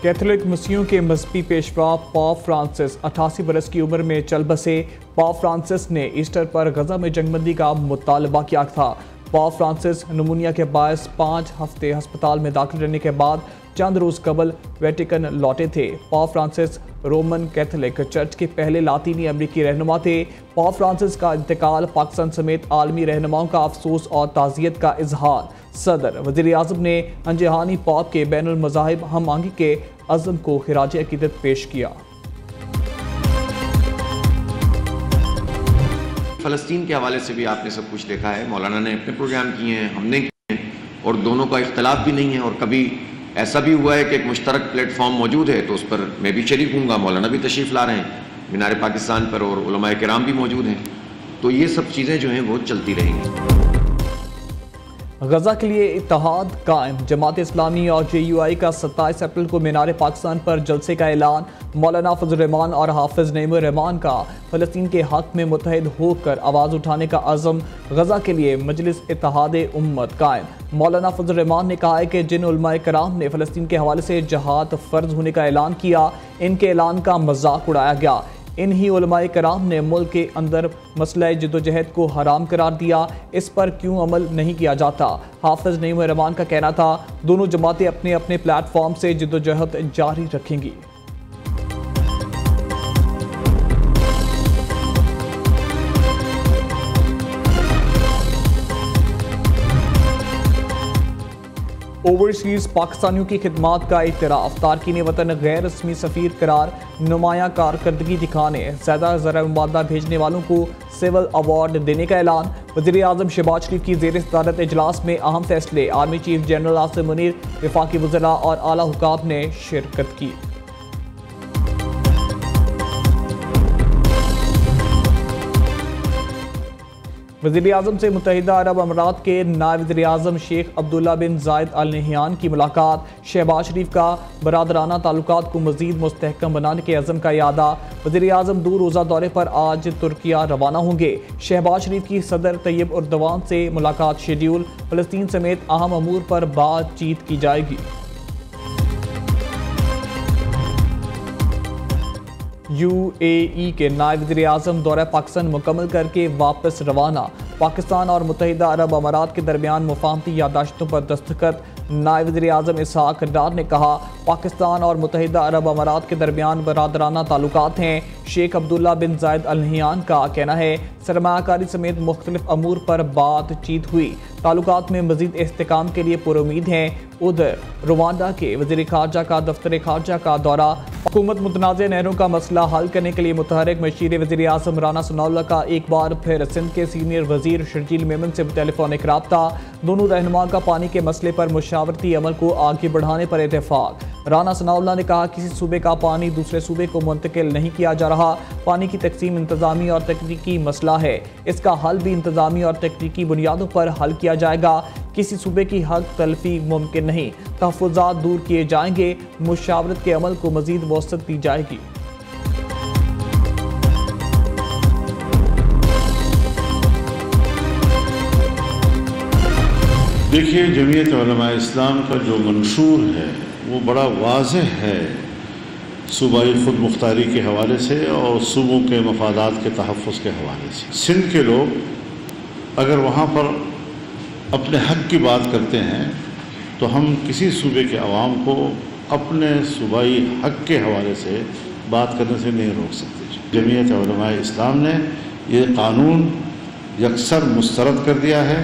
Catholic मसीहों के मजहबी Peshwa pop Francis 88 बरस की उम्र में चल बसे। पॉप फ्रांसिस ने ईस्टर पर गजा में जंगबंदी का मुतालबा किया था। पॉप फ्रांसिस नमूनिया के बायस 5 हफ्ते अस्पताल में दाखिल रहने के बाद चंद रोज कबल वेटिकन लौटे थे। Pop Francis Roman Catholic church के पहले लातीनी अमरीकी रहनुमा थे। पॉप फ्रांसिस का इंतकाल पाकिस्तान समेत आलमी रहनुमाओं का अफसोस और ताज़ियत का इजहार। सदर वज़ीर आज़म ने अंजहानी पॉप के बैनुल मज़ाहिब हम आहंगी के अज़्म को खिराज अक़ीदत पेश किया। फ़लस्तीन के हवाले से भी आपने सब कुछ देखा है। मौलाना ने अपने प्रोग्राम किए हैं, हमने किए हैं, और दोनों का इख्तलाफ भी नहीं है। और कभी ऐसा भी हुआ है कि एक मुश्तरक प्लेटफॉर्म मौजूद है, तो उस पर मैं भी शरीक हूँगा। मौलाना भी तशरीफ़ ला रहे हैं मीनार पाकिस्तान पर, और उलमाए किराम भी मौजूद हैं। तो ये सब चीज़ें जो हैं वो चलती रहेंगी। गजा के लिए इत्तेहाद कायम। जमात इस्लामी और JUI का 27 अप्रैल को मीनार पाकिस्तान पर जलसे का ऐलान। मौलाना फजल रहमान और हाफिज नईमुर रहमान का फ़लस्तीन के हक में मुत्तहिद होकर आवाज़ उठाने का अज़म। गजा के लिए मजलिस इत्तेहाद उम्मत कायम। मौलाना फजल रहमान ने कहा है कि जिन उलमाए कराम ने फ़लस्तीन के हवाले से जहाद फ़र्ज होने का ऐलान किया, इनके ऐलान का मजाक उड़ाया गया। इन्हीं उलमाए कराम ने मुल्क के अंदर मसला जद्दोजहद को हराम करार दिया। इस पर क्यों अमल नहीं किया जाता? हाफिज नईमुर रहमान का कहना था, दोनों जमातें अपने अपने प्लेटफॉर्म से जद्दोजहद जारी रखेंगी। ओवरसीज़ पाकिस्तानियों की खिदमात का इतराफ़। तारकीन वतन गैर रस्मी सफ़ीर करार। नुमाया कारकर्दगी दिखाने ज़्यादा ज़रा मुबादला भेजने वालों को सिविल अवार्ड देने का ऐलान। वज़ीर आज़म शहबाज शरीफ की ज़ेर सदारत इजलास में अहम फैसले। Army chief general Asim Munir, वफाकी वज़रा और आला हुकाम ने शिरकत की। वज़ीर आज़म से मुत्तहिदा अरब अमीरात के नायब वज़ीर आज़म शेख अब्दुल्ला बिन ज़ायद अल नहयान की मुलाकात। शहबाज शरीफ का बरादराना ताल्लुकात को मज़ीद मुस्तहकम बनाने के अज़म का यादा। वज़ीर आज़म 2 रोज़ा दौरे पर आज तुर्किया रवाना होंगे। शहबाज शरीफ की सदर तैयब उर्दवान से मुलाकात शेड्यूल। फ़लस्तीन समेत अहम अमूर पर बातचीत की जाएगी। UAE के नायब वज़ीर आज़म दौरा पाकिस्तान मुकम्मल करके वापस रवाना। पाकिस्तान और मुत्तहिदा अरब अमारात के दरमियान मुफाहमती यादाश्तों पर दस्तखत। नायब वज़ीर आज़म इसहाक डार ने कहा, पाकिस्तान और मुत्तहिदा अरब अमारात के दरमियान बरादराना ताल्लुकात हैं। शेख अब्दुल्ला बिन ज़ायद अल नहयान का कहना है, सरमायाकारी समेत मुख्तलिफ अमूर पर बातचीत हुई। ताल्लुकात में मज़ीद इस्तेहकाम के लिए पुरुमीद हैं। उधर रवांडा के वज़ीर खारजा का दफ्तर खारजा का दौरा। हुकूमत मुतनाज़ नहरों का मसला हल करने के लिए मुतहरिक मशीर वज़ीर आज़म राना सनाउल्लाह का एक बार फिर सिंध के सीनियर वज़ीर शर्जील मेमन से टेलीफोनिक राब्ता। दोनों रहनुमा का पानी के मसले पर मुशावरती अमल को आगे बढ़ाने पर इत्तेफाक। राना सनाउल्लाह ने कहा, किसी सूबे का पानी दूसरे सूबे को मुंतकिल नहीं किया जा रहा। पानी की तकसीम इंतज़ामी और तकनीकी मसला है, इसका हल भी इंतज़ामी और तकनीकी बुनियादों पर हल किया जाएगा। किसी सूबे की हक तलफी मुमकिन नहीं, तहफ़्फ़ुज़ात दूर किए जाएंगे। मुशावरत के अमल को मज़ीद वसअत दी जाएगी। देखिए, जमीयत उलमा इस्लाम का जो मंशूर है वो बड़ा वाज़ेह है सूबाई खुद मुख्तारी के हवाले से और सूबों के मफादात के तहफ़्फ़ुज़ के हवाले से। सिंध के लोग अगर वहाँ पर अपने हक़ की बात करते हैं तो हम किसी सूबे के अवाम को अपने सूबाई हक़ के हवाले से बात करने से नहीं रोक सकते। जमीयत उलमा इस्लाम ने ये कानून यकसर मुस्तरद कर दिया है।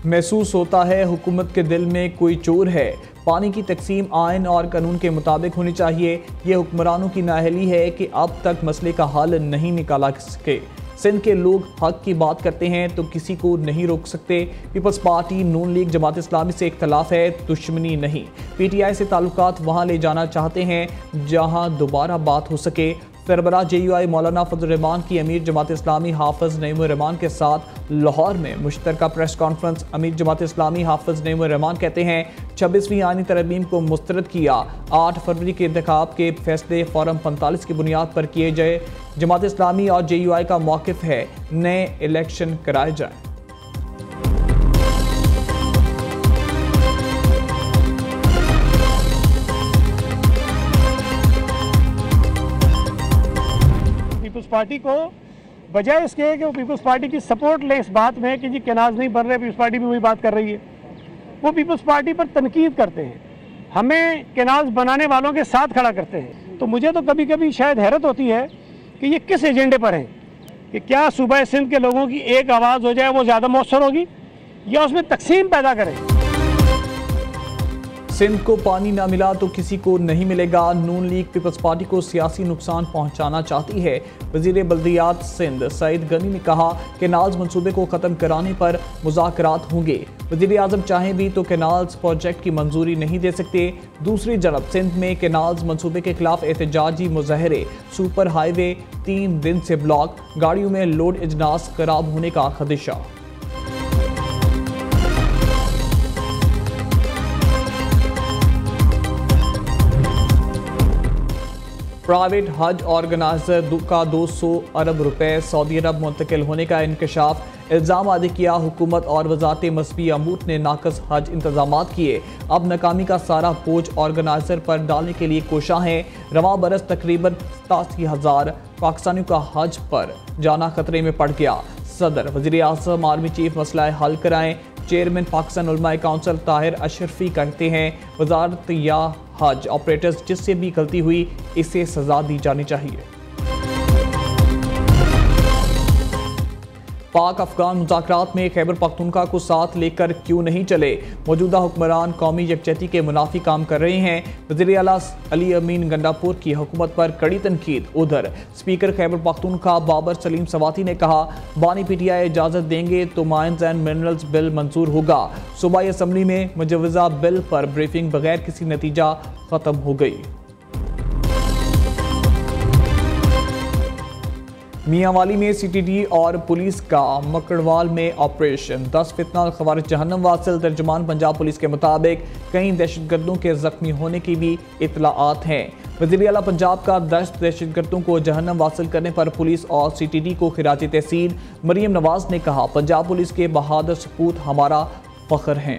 महसूस होता है हुकूमत के दिल में कोई चोर है। पानी की तकसीम आइन और कानून के मुताबिक होनी चाहिए। ये हुक्मरानों की नाअहली है कि अब तक मसले का हल नहीं निकाला सके। सिंध के लोग हक की बात करते हैं तो किसी को नहीं रोक सकते। पीपल्स पार्टी, नून लीग, जमात इस्लामी से इख्तलाफ है, दुश्मनी नहीं। PTI से ताल्लुकात वहाँ ले जाना चाहते हैं जहाँ दोबारा बात हो सके। सरबराह JUI मौलाना फजल रहमान की अमीर जमात इस्लामी हाफिज नईमुर रहमान के साथ लाहौर में मुश्तरका प्रेस कॉन्फ्रेंस। अमीर जमात इस्लामी हाफिज नईमुर रहमान कहते हैं, 26वीं आईनी तरमीम को मुस्तरद किया। 8 फरवरी के इंतखाब के फैसले फॉर्म 45 की बुनियाद पर किए जाए। जमात इस्लामी और JUI का मौक़िफ़ है, नए इलेक्शन कराए जाएँ। पार्टी को, बजाय इसके कि वो पीपल्स पार्टी की सपोर्ट ले इस बात में कि जी कैनाल्स नहीं बन रहे, पीपल्स पार्टी भी वही बात कर रही है, वो पीपल्स पार्टी पर तनकीद करते हैं, हमें कैनाल्स बनाने वालों के साथ खड़ा करते हैं। तो मुझे तो कभी कभी शायद हैरत होती है कि ये किस एजेंडे पर हैं, कि क्या सूबा सिंध के लोगों की एक आवाज़ हो जाए वो ज़्यादा मौसर होगी या उसमें तकसीम पैदा करें। सिंध को पानी न मिला तो किसी को नहीं मिलेगा। नून लीग पीपल्स पार्टी को सियासी नुकसान पहुंचाना चाहती है। वजीर बल्दियात सिंध सईद गनी ने कहा कैनाल्स मंसूबे को ख़त्म कराने पर मुज़ाकरात होंगे। वजीर आज़म चाहें भी तो कैनाल्स प्रोजेक्ट की मंजूरी नहीं दे सकते। दूसरी तरफ सिंध में कैनाल्स मंसूबे के खिलाफ एहतजाजी मुजाहरे, सुपर हाईवे 3 दिन से ब्लॉक, गाड़ियों में लोड इजनास खराब होने का खदशा। प्राइवेट हज ऑर्गेनाइजर का 200 अरब रुपए सऊदी अरब मुंतकिल होने का इंकशाफ, इल्ज़ाम आदि किया हुकूमत और वज़ारत मज़हबी अमूर ने नाकस हज इंतजामात किए। अब नाकामी का सारा बोझ ऑर्गेनाइजर पर डालने के लिए कोशा है। रवां बरस तकरीबन 87,000 पाकिस्तानियों का हज पर जाना खतरे में पड़ गया। सदर, वज़ीर आज़म, आर्मी चीफ मसला हल कराएं। चेयरमैन पाकिस्तान उलमाए काउंसिल ताहिर अशरफी कहते हैं वजारत या हज ऑपरेटर्स जिससे भी गलती हुई इसे सजा दी जानी चाहिए। पाक अफगान मुज़ाकरात में खैबर पख्तूनख्वा को साथ लेकर क्यों नहीं चले? मौजूदा हुक्मरान कौमी यकजहती के मुनाफी काम कर रहे हैं। वज़ीर आला अली अमीन गंडापुर की हुकूमत पर कड़ी तनकीद। उधर स्पीकर खैबर पख्तूनख्वा बाबर सलीम सवाती ने कहा बानी PTI इजाज़त देंगे तो माइंस एंड मिनरल्स बिल मंजूर होगा। सूबाई असम्बली में मुजवज़ा बिल पर ब्रीफिंग बगैर किसी नतीजा ख़त्म हो गई। मियांवाली में CTD और पुलिस का मकड़वाल में ऑपरेशन, 10 फितना खवारिज जहन्नम वासिल। तर्जुमान पंजाब पुलिस के मुताबिक कई दहशतगर्दों के जख्मी होने की भी इतलाआत हैं। वज़ीर आला पंजाब का दहशतगर्दों को जहन्नम वासिल करने पर पुलिस और CTD को खिराज तहसीन। मरीम नवाज ने कहा पंजाब पुलिस के बहादुर सपूत हमारा फख्र हैं।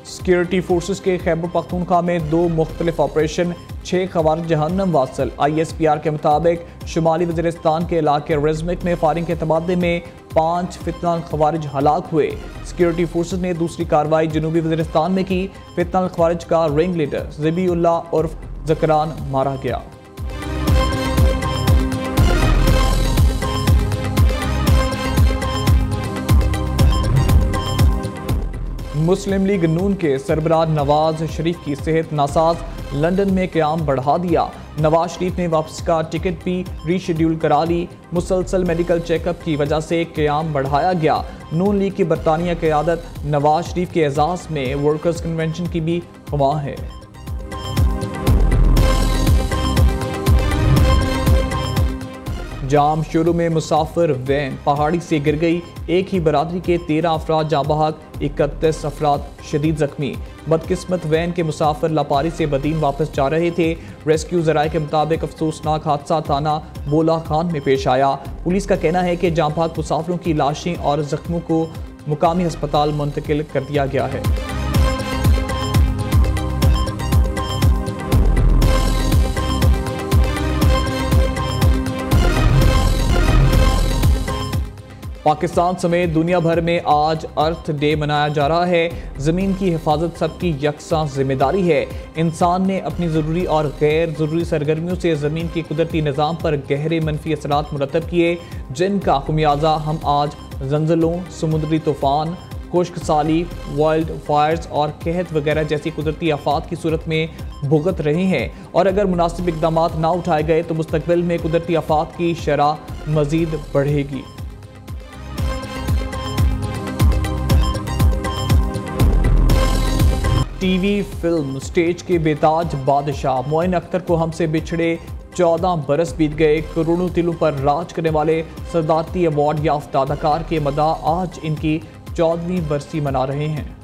सिक्योरिटी फोर्सेस के खैबर पख्तूनख्वा में 2 मुख्तलिफ ऑपरेशन, 6 खवारिज जहन्नम वासिल। ISPR के मुताबिक शुमाली वज़ीरिस्तान के इलाके रिज़मिक में फायरिंग के तबादले में 5 फितना खवारिज हलाक हुए। सिक्योरिटी फोर्सेस ने दूसरी कार्रवाई जनूबी वज़ीरिस्तान में की। फितना खवारिज का रिंग लीडर ज़बीउल्लाह उर्फ ज़करान मारा गया। मुस्लिम लीग नून के सरबराह नवाज शरीफ की सेहत नासाज, लंदन में क़याम बढ़ा दिया। नवाज शरीफ ने वापसी का टिकट भी रीशेड्यूल करा ली। मुसलसल मेडिकल चेकअप की वजह से क़याम बढ़ाया गया। नून लीग की बरतानिया क़यादत नवाज शरीफ के एजाज़ में वर्कर्स कन्वेंशन की भी ख्वाह है। जाम शुरू में मुसाफिर वैन पहाड़ी से गिर गई। एक ही बरादरी के 13 अफराद जाँ बहक, 31 अफराद शदीद जख्मी। बदकिस्मत वैन के मुसाफिर लापारी से बदीन वापस जा रहे थे। रेस्क्यू ज़राए के मुताबिक अफसोसनाक हादसा थाना बोला खान में पेश आया। पुलिस का कहना है कि जाँ बहक मुसाफिरों की लाशें और जख्मों को मुकामी अस्पताल मुंतकिल कर दिया गया है। पाकिस्तान समेत दुनिया भर में आज अर्थ डे मनाया जा रहा है। ज़मीन की हिफाजत सबकी यकसा जिम्मेदारी है। इंसान ने अपनी ज़रूरी और गैर ज़रूरी सरगर्मियों से ज़मीन के कुदरती निज़ाम पर गहरे मनफी असरात मुरतब किए, जिनका खुमियाजा हम आज ज़लज़लों, समुद्री तूफ़ान, खुश्क साली, वाइल्ड फायर्स और कहत वगैरह जैसी कुदरती आफात की सूरत में भुगत रहे हैं। और अगर मुनासिब इक़दाम ना उठाए गए तो मुस्तक़बिल में कुदरती आफात की शरह मज़ीद बढ़ेगी। TV फिल्म स्टेज के बेताज बादशाह मोइन अख्तर को हमसे बिछड़े 14 बरस बीत गए। करोड़ों दिलों पर राज करने वाले सदारती अवार्ड याफ्ता अदाकार के मदा आज इनकी 14वीं बरसी मना रहे हैं।